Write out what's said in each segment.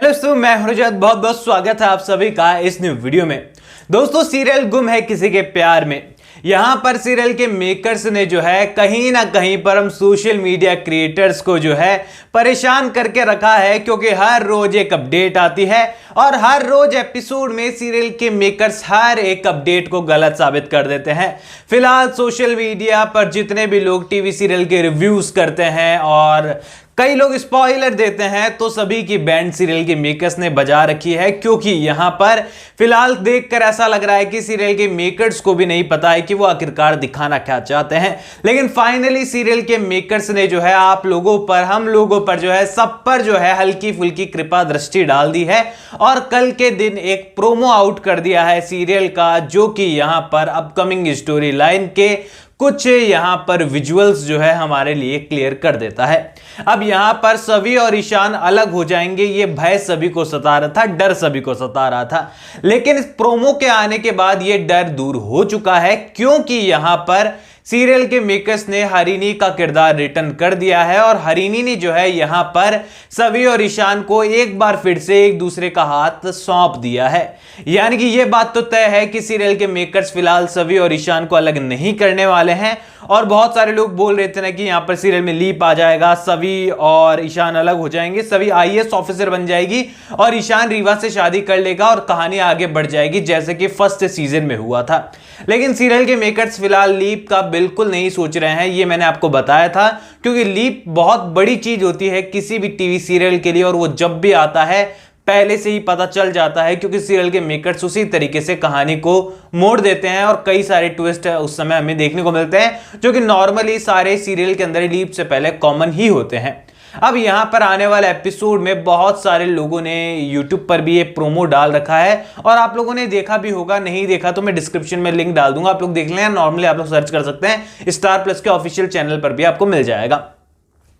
Hello दोस्तों, मैं हूं रजत। बहुत बहुत स्वागत है आप सभी का इस न्यू वीडियो में। दोस्तों, सीरियल गुम है किसी के प्यार में, यहां पर सीरियल के मेकर्स ने जो है कहीं ना कहीं पर हम सोशल मीडिया क्रिएटर्स को जो है परेशान करके रखा है, क्योंकि हर रोज एक अपडेट आती है और हर रोज एपिसोड में सीरियल के मेकर्स हर एक अपडेट को गलत साबित कर देते हैं। फिलहाल सोशल मीडिया पर जितने भी लोग टीवी सीरियल के रिव्यूज करते हैं और कई लोग स्पॉइलर देते हैं, तो सभी की बैंड सीरियल के मेकर्स ने बजा रखी है, क्योंकि यहां पर फिलहाल देखकर ऐसा लग रहा है कि सीरियल के मेकर्स को भी नहीं पता है कि वो आखिरकार दिखाना क्या चाहते हैं। लेकिन फाइनली सीरियल के मेकर्स ने जो है आप लोगों पर, हम लोगों पर जो है, सब पर जो है हल्की फुल्की कृपा दृष्टि डाल दी है और कल के दिन एक प्रोमो आउट कर दिया है सीरियल का, जो कि यहां पर अपकमिंग स्टोरी लाइन के कुछ यहां पर विजुअल्स जो है हमारे लिए क्लियर कर देता है। अब यहां पर सवी और ईशान अलग हो जाएंगे, ये भय सभी को सता रहा था, डर सभी को सता रहा था। लेकिन इस प्रोमो के आने के बाद ये डर दूर हो चुका है, क्योंकि यहां पर सीरियल के मेकर्स ने हरिणी का किरदार रिटर्न कर दिया है और हरिणी ने जो है यहां पर सवी और ईशान को एक बार फिर से एक दूसरे का हाथ सौंप दिया है। यानी कि यह बात तो तय है कि सीरियल के मेकर्स फिलहाल सवी और ईशान को अलग नहीं करने वाले हैं। और बहुत सारे लोग बोल रहे थे ना कि यहां पर सीरियल में लीप आ जाएगा, सवी और ईशान अलग हो जाएंगे, सवी आईएएस ऑफिसर बन जाएगी और ईशान रीवा से शादी कर लेगा और कहानी आगे बढ़ जाएगी, जैसे कि फर्स्ट सीजन में हुआ था। लेकिन सीरियल के मेकर्स फिलहाल लीप का बिल्कुल नहीं सोच रहे हैं, ये मैंने आपको बताया था, क्योंकि लीप बहुत बड़ी चीज होती है किसी भी टीवी सीरियल के लिए और वो जब भी आता है पहले से ही पता चल जाता है, क्योंकि सीरियल के मेकर्स उसी तरीके से कहानी को मोड़ देते हैं और कई सारे ट्विस्ट उस समय हमें देखने को मिलते हैं, जो कि नॉर्मली सारे सीरियल के अंदर लीप से पहले कॉमन ही होते हैं। अब यहां पर आने वाले एपिसोड में बहुत सारे लोगों ने यूट्यूब पर भी ये प्रोमो डाल रखा है और आप लोगों ने देखा भी होगा, नहीं देखा तो मैं डिस्क्रिप्शन में लिंक डाल दूंगा, आप लोग देख लें। नॉर्मली आप लोग सर्च कर सकते हैं, स्टार प्लस के ऑफिशियल चैनल पर भी आपको मिल जाएगा।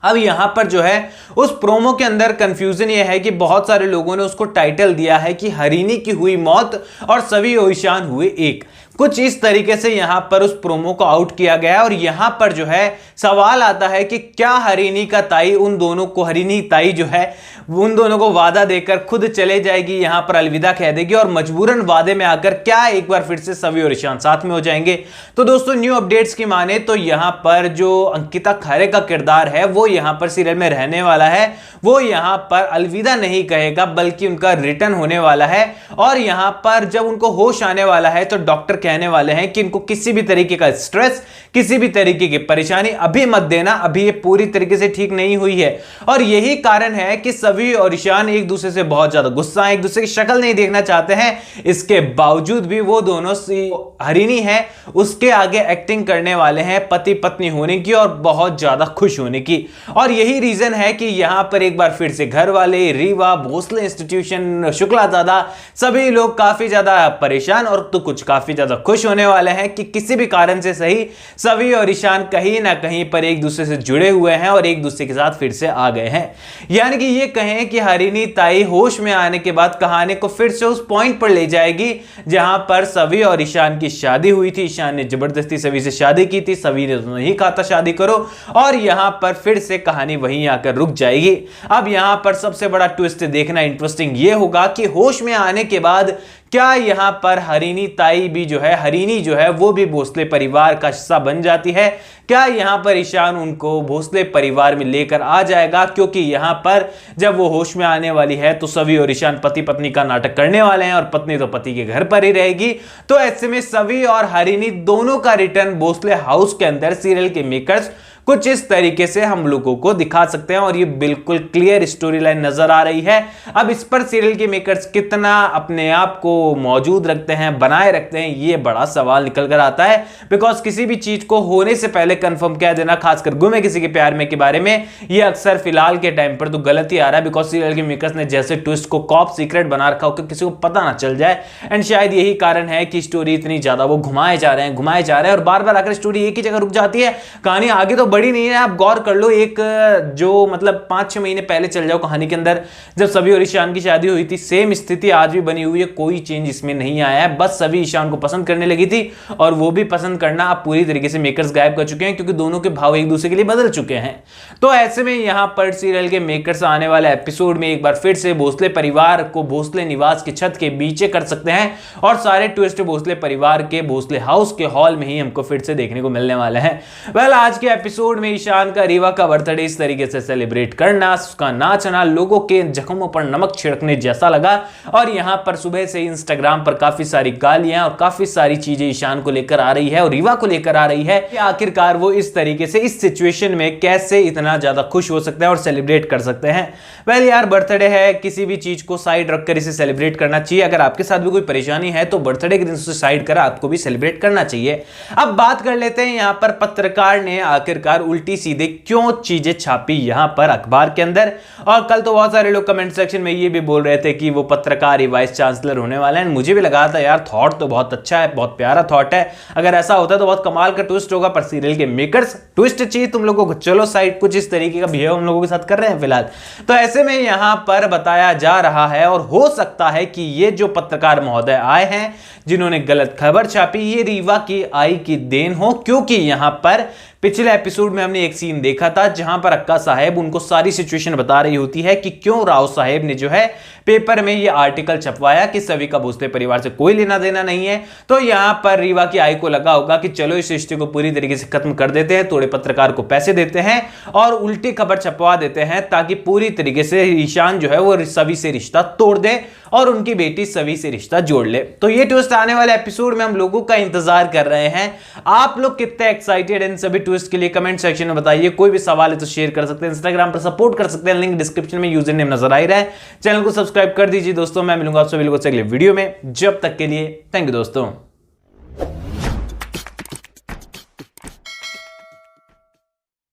अब यहां पर जो है उस प्रोमो के अंदर कंफ्यूजन यह है कि बहुत सारे लोगों ने उसको टाइटल दिया है कि हरिणी की हुई मौत और सवी और ईशान हुए एक, कुछ इस तरीके से यहां पर उस प्रोमो को आउट किया गया है। और यहां पर जो है सवाल आता है कि क्या हरिणी का ताई उन दोनों को, हरिणी ताई जो है उन दोनों को वादा देकर खुद चले जाएगी, यहां पर अलविदा कह देगी और मजबूरन वादे में आकर क्या एक बार फिर से सवी और ईशान साथ में हो जाएंगे। तो दोस्तों, न्यू अपडेट्स की माने तो यहां पर जो अंकिता खरे का किरदार है वो यहां पर सीरियल में रहने वाला है, वो यहां पर अलविदा नहीं कहेगा बल्कि उनका रिटर्न होने वाला है। और यहां पर जब उनको होश आने वाला है तो डॉक्टर कहने वाले हैं कि इनको किसी भी तरीके का स्ट्रेस, किसी भी तरीके की परेशानी अभी मत देना, अभी ये पूरी तरीके से ठीक नहीं हुई है। और यही कारण है कि सवी और ईशान एक दूसरे से बहुत ज्यादा गुस्सा है, एक दूसरे की शक्ल नहीं देखना चाहते हैं। इसके बावजूद भी वो दोनों हरिणी है उसके आगे एक्टिंग करने वाले हैं पति पत्नी होने की और बहुत ज्यादा खुश होने की। और यही रीजन है कि यहां पर एक बार फिर से घर वाले, रीवा, भोसले इंस्टीट्यूशन, शुक्लाजादा, सभी लोग काफी ज्यादा परेशान और तो कुछ काफी ज्यादा खुश होने वाले हैं कि किसी भी कारण से सही सवी और ईशान कहीं ना कहीं पर एक दूसरे से जुड़े हुए हैं और एक दूसरे के साथ फिर से आ गए हैं। यानी कि ये कहें कि हरिणी ताई होश में आने के बाद कहानी को फिर से उस पॉइंट पर ले जाएगी जहां पर सवी और ईशान की शादी हुई थी। ईशान ने जबरदस्ती सवी से शादी की थी, सवी ने तो नहीं कहा था शादी करो, और यहां पर फिर से कहानी वहीं आकर रुक जाएगी। अब यहां पर सबसे बड़ा ट्विस्ट देखना इंटरेस्टिंग ये होगा कि होश में आने के बाद क्या यहां पर हरिणी ताई भी जो है, हरिणी जो है वो भी भोसले परिवार का हिस्सा बन जाती है? क्या यहां पर ईशान उनको भोसले परिवार में लेकर आ जाएगा? क्योंकि यहां पर जब वो होश में आने वाली है तो सवी और ईशान पति पत्नी का नाटक करने वाले हैं और पत्नी तो पति के घर पर ही रहेगी। तो ऐसे में सवी और हरिणी दोनों का रिटर्न भोसले हाउस के अंदर सीरियल के मेकर्स कुछ इस तरीके से हम लोगों को दिखा सकते हैं और ये बिल्कुल क्लियर स्टोरी लाइन नजर आ रही है। अब इस पर सीरियल के मेकर्स कितना अपने आप को मौजूद रखते हैं, बनाए रखते हैं, ये बड़ा सवाल निकल कर आता है। बिकॉज किसी भी चीज को होने से पहले कंफर्म कह देना, खासकर गुम है किसी के प्यार में के बारे में, ये अक्सर फिलहाल के टाइम पर तो गलत ही आ रहा है। बिकॉज सीरियल के मेकर्स ने जैसे ट्विस्ट को कॉप सीक्रेट बना रखा हो कि किसी को पता ना चल जाए, एंड शायद यही कारण है कि स्टोरी इतनी ज्यादा वो घुमाए जा रहे हैं और बार बार आकर स्टोरी एक ही जगह रुक जाती है। कहानी आगे तो बड़ी नहीं है। आप गौर कर लो, एक जो मतलब 5-6 महीने पहले चल जाओ कहानी के अंदर, जब सभी और ईशान की शादी हुई थी, सेम स्थिति आज भी बनी हुई है, कोई चेंज इसमें नहीं आया है। बस सभी ईशान को पसंद करने लगी थी और वो भी पसंद करना अब पूरी तरीके से मेकर्स गायब कर चुके हैं, क्योंकि दोनों के भाव एक दूसरे के लिए बदल चुके हैं। तो ऐसे में यहां पर सीरियल के मेकर्स आने वाले एपिसोड में एक बार फिर से भोसले परिवार को भोसले निवास की छत के नीचे कर सकते हैं और सारे ट्विस्ट भोसले परिवार के भोसले हाउस के हॉल में ही हमको फिर से देखने को मिलने वाले हैं। वेल, आज के एपिसोड में ईशान का रीवा का बर्थडे इस तरीके से सेलिब्रेट करना, उसका नाचना लोगों के जख्मों पर नमक छिड़कने जैसा लगा। और यहां पर सुबह से इंस्टाग्राम पर काफी सारी गालियां और काफी सारी चीजें ईशान को लेकर आ रही है और रीवा को लेकर आ रही है कि आखिरकार वो इस तरीके से इस सिचुएशन में कैसे इतना ज्यादा खुश हो सकते हैं और सेलिब्रेट कर सकते हैं। वेल यार, बर्थडे है, किसी भी चीज को साइड रखकर इसे सेलिब्रेट करना चाहिए। अगर आपके साथ भी कोई परेशानी है तो बर्थडे के दिन से साइड कर आपको भी सेलिब्रेट करना चाहिए। अब बात कर लेते हैं यहां पर पत्रकार ने आखिरकार उल्टी सीधे क्यों चीजें छापी यहां पर अखबार के अंदर। और कल तो बहुत सारे लोग कमेंट सेक्शन में ये भी बोल रहे थे कि वो पत्रकार ही वाइस चांसलर होने वाला है। मुझे भी लगा था यार, थॉट तो बहुत अच्छा है, बहुत प्यारा थॉट है, अगर ऐसा होता तो बहुत कमाल का ट्विस्ट होगा। पर सीरियल के मेकर्स ट्विस्ट चाहिए तुम लोगों को, चलो साइड, कुछ इस तरीके का बिहेव हम लोगों के साथ कर रहे हैं फिलहाल। तो ऐसे में यहां पर बताया जा रहा है और हो सकता है कि ये जो पत्रकार महोदय आए हैं जिन्होंने गलत खबर छापी, ये रीवा की आई की देन हो, क्योंकि यहां पर पिछले एपिसोड में हमने एक सीन देखा था जहां पर अक्का साहेब उनको सारी सिचुएशन बता रही होती है कि क्यों राव साहेब ने जो है पेपर में ये आर्टिकल छपवाया कि सभी का भोसले परिवार से कोई लेना देना नहीं है। तो यहां पर रीवा की आई को लगा होगा कि चलो इस रिश्ते को पूरी तरीके से खत्म कर देते हैं, थोड़े पत्रकार को पैसे देते हैं और उल्टी खबर छपवा देते हैं ताकि पूरी तरीके से ईशान जो है वो सभी से रिश्ता तोड़ दे और उनकी बेटी सभी से रिश्ता जोड़ ले। तो ये ट्विस्ट आने वाले एपिसोड में हम लोगों का इंतजार कर रहे हैं। आप लोग कितने एक्साइटेड इन सभी ट्विस्ट के लिए कमेंट सेक्शन में बताइए। कोई भी सवाल है तो शेयर कर सकते हैं, इंस्टाग्राम पर सपोर्ट कर सकते हैं, लिंक डिस्क्रिप्शन में यूजर नेम नजर आ रहा है। चैनल को सब्सक्राइब कर दीजिए दोस्तों। मैं मिलूंगा आप सभी लोगों से अगले वीडियो में, जब तक के लिए थैंक यू दोस्तों।